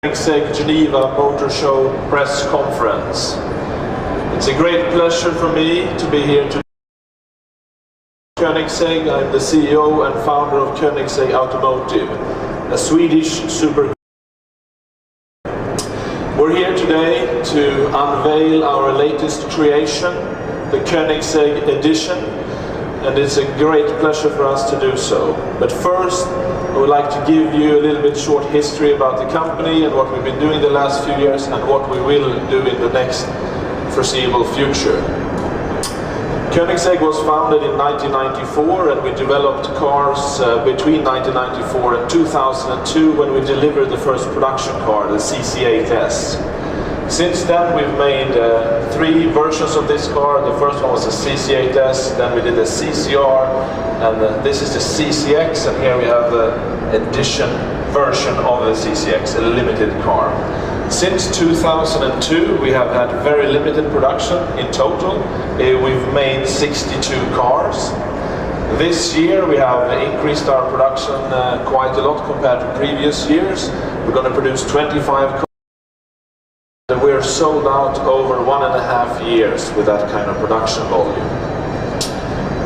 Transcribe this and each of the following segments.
Koenigsegg Geneva Motor Show press conference. It's a great pleasure for me to be here today. Koenigsegg, I'm the CEO and founder of Koenigsegg Automotive, a Swedish super. We're here today to unveil our latest creation, the Koenigsegg Edition, and it's a great pleasure for us to do so. But first, I would like to give you a little bit short history about the company and what we've been doing the last few years and what we will do in the next foreseeable future. Koenigsegg was founded in 1994 and we developed cars between 1994 and 2002 when we delivered the first production car, the CCX. Since then we've made three versions of this car. The first one was the CCX, then we did the CCR, and this is the CCX, and here we have the edition version of the CCX, a limited car. Since 2002 we have had very limited production in total. We've made 62 cars. This year we have increased our production quite a lot compared to previous years. We're going to produce 25 cars. We're sold out over 1.5 years with that kind of production volume.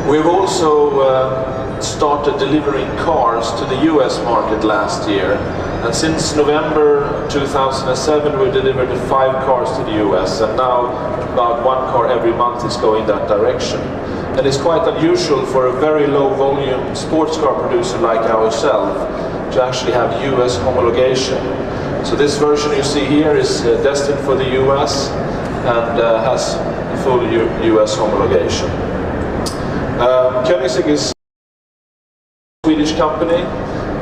We've also started delivering cars to the US market last year, and since November 2007 we delivered 5 cars to the US, and now about 1 car every month is going that direction. And it's quite unusual for a very low volume sports car producer like ourselves to actually have US homologation. So this version you see here is destined for the US and has full US homologation. Koenigsegg is a Swedish company,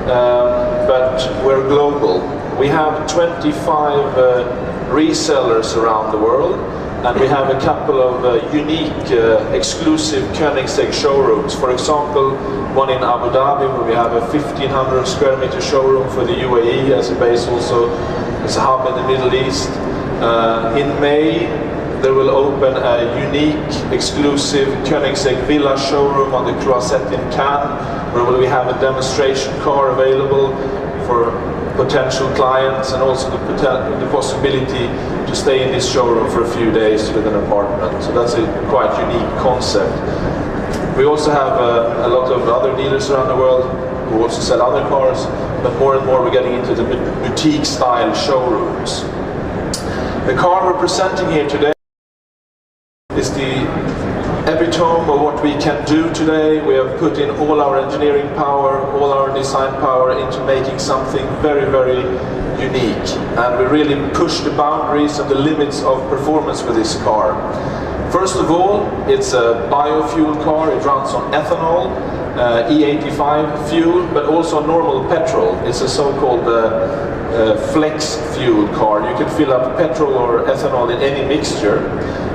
but we're global. We have 25 resellers around the world, and we have a couple of unique, exclusive Koenigsegg showrooms. For example, one in Abu Dhabi, where we have a 1,500 square meter showroom for the UAE as a base, also as a hub in the Middle East. In May, there will open a unique, exclusive Koenigsegg Villa showroom on the Croisette in Cannes, where we have a demonstration car available for potential clients, and also the possibility to stay in this showroom for a few days with an apartment. So that's a quite unique concept. We also have a lot of other dealers around the world who also sell other cars, but more and more we're getting into the boutique style showrooms. The car we're presenting here today is the epitome of what we can do today. We have put in all our engineering power, all our design power into making something very, very unique. And we really push the boundaries and the limits of performance with this car. First of all, it's a biofuel car. It runs on ethanol, E85 fuel, but also normal petrol. It's a so-called flex fuel car. You can fill up petrol or ethanol in any mixture.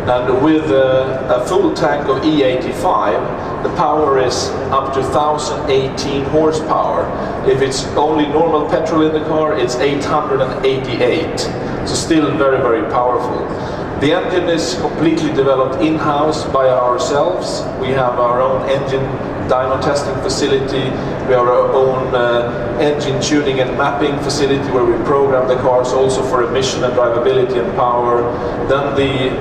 And with a full tank of E85, the power is up to 1,018 horsepower. If it's only normal petrol in the car, it's 888. So still very, very powerful. The engine is completely developed in-house by ourselves. We have our own engine dyno testing facility. We have our own engine tuning and mapping facility where we program the cars also for emission and drivability and power. Then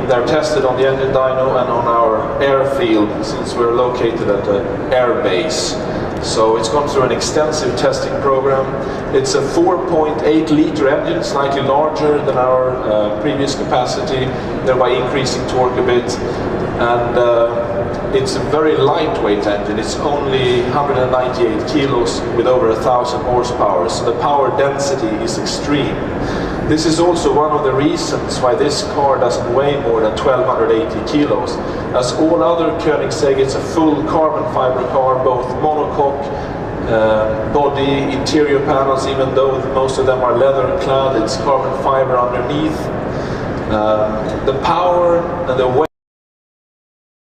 they're tested on the engine dyno and on our airfield, since we're located at the air base. So it's gone through an extensive testing program. It's a 4.8 liter engine, slightly larger than our previous capacity, thereby increasing torque a bit. And it's a very lightweight engine. It's only 198 kilos with over 1,000 horsepower, so the power density is extreme. This is also one of the reasons why this car doesn't weigh more than 1,280 kilos. As all other Koenigsegg, it's a full carbon fiber car, both monocoque, body, interior panels, even though most of them are leather clad, it's carbon fiber underneath. The power and the weight,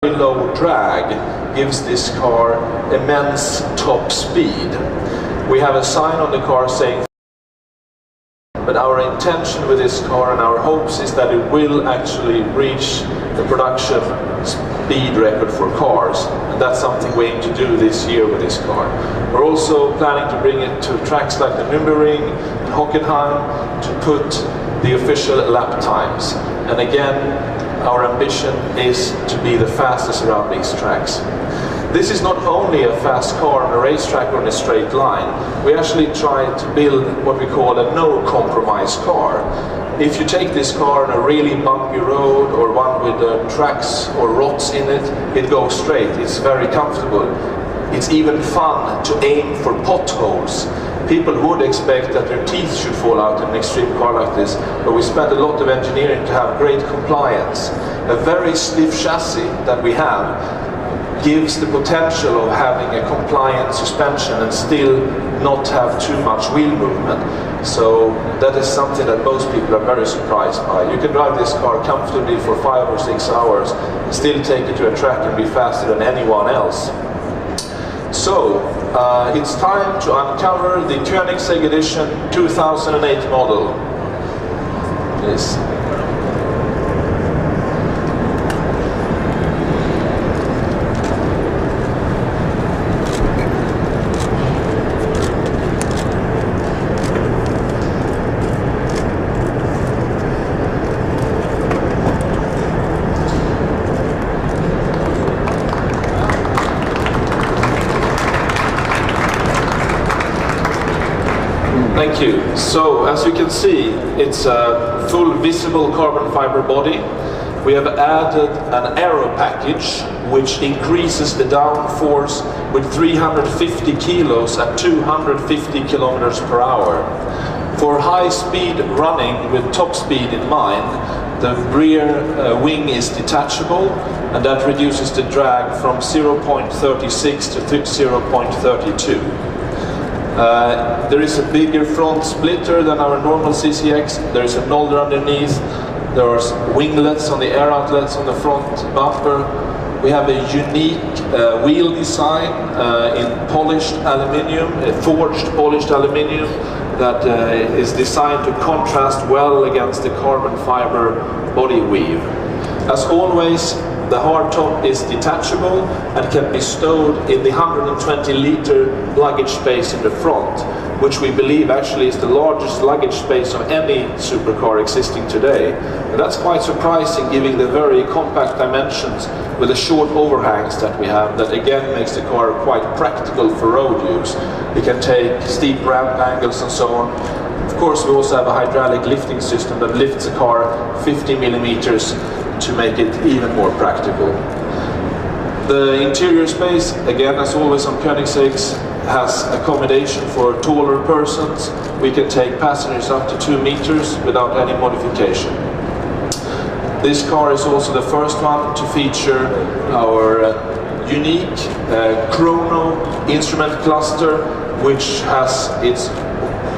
low drag, gives this car immense top speed. We have a sign on the car saying, but our intention with this car and our hopes is that it will actually reach the production speed record for cars, and that's something we aim to do this year with this car. We're also planning to bring it to tracks like the Nürburgring, Hockenheim to put the official lap times. And again, our ambition is to be the fastest around these tracks. This is not only a fast car on a racetrack or in a straight line. We actually try to build what we call a no-compromise car. If you take this car on a really bumpy road or one with tracks or ruts in it, it goes straight. It's very comfortable. It's even fun to aim for potholes. People would expect that their teeth should fall out in an extreme car like this, but we spend a lot of engineering to have great compliance. A very stiff chassis that we have gives the potential of having a compliant suspension and still not have too much wheel movement. So that is something that most people are very surprised by. You can drive this car comfortably for 5 or 6 hours, still take it to a track and be faster than anyone else. So it's time to uncover the Koenigsegg Edition 2008 model. Please. Thank you. So, as you can see, it's a full visible carbon fiber body. We have added an aero package which increases the downforce with 350 kilos at 250 kilometers per hour. For high-speed running with top speed in mind, the rear wing is detachable, and that reduces the drag from 0.36 to 0.32. There is a bigger front splitter than our normal CCX. There is a nolder underneath. There are winglets on the air outlets on the front bumper. We have a unique wheel design in polished aluminium, forged polished aluminium that is designed to contrast well against the carbon fiber body weave. As always, the hardtop is detachable and can be stowed in the 120-liter luggage space in the front, which we believe actually is the largest luggage space of any supercar existing today. And that's quite surprising given the very compact dimensions with the short overhangs that we have, that again makes the car quite practical for road use. You can take steep ramp angles and so on. Of course, we also have a hydraulic lifting system that lifts the car 50 millimeters to make it even more practical. The interior space, again as always on Koenigseggs, has accommodation for taller persons. We can take passengers up to 2 meters without any modification. This car is also the first one to feature our unique chrono instrument cluster, which has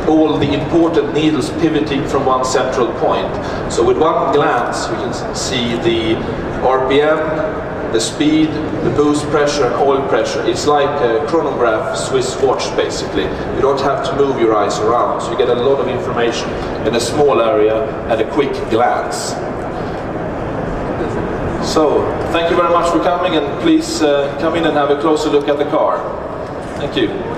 all the important needles pivoting from one central point. So with one glance you can see the RPM, the speed, the boost pressure and oil pressure. It's like a chronograph Swiss watch basically. You don't have to move your eyes around, so you get a lot of information in a small area at a quick glance. So, thank you very much for coming, and please come in and have a closer look at the car. Thank you.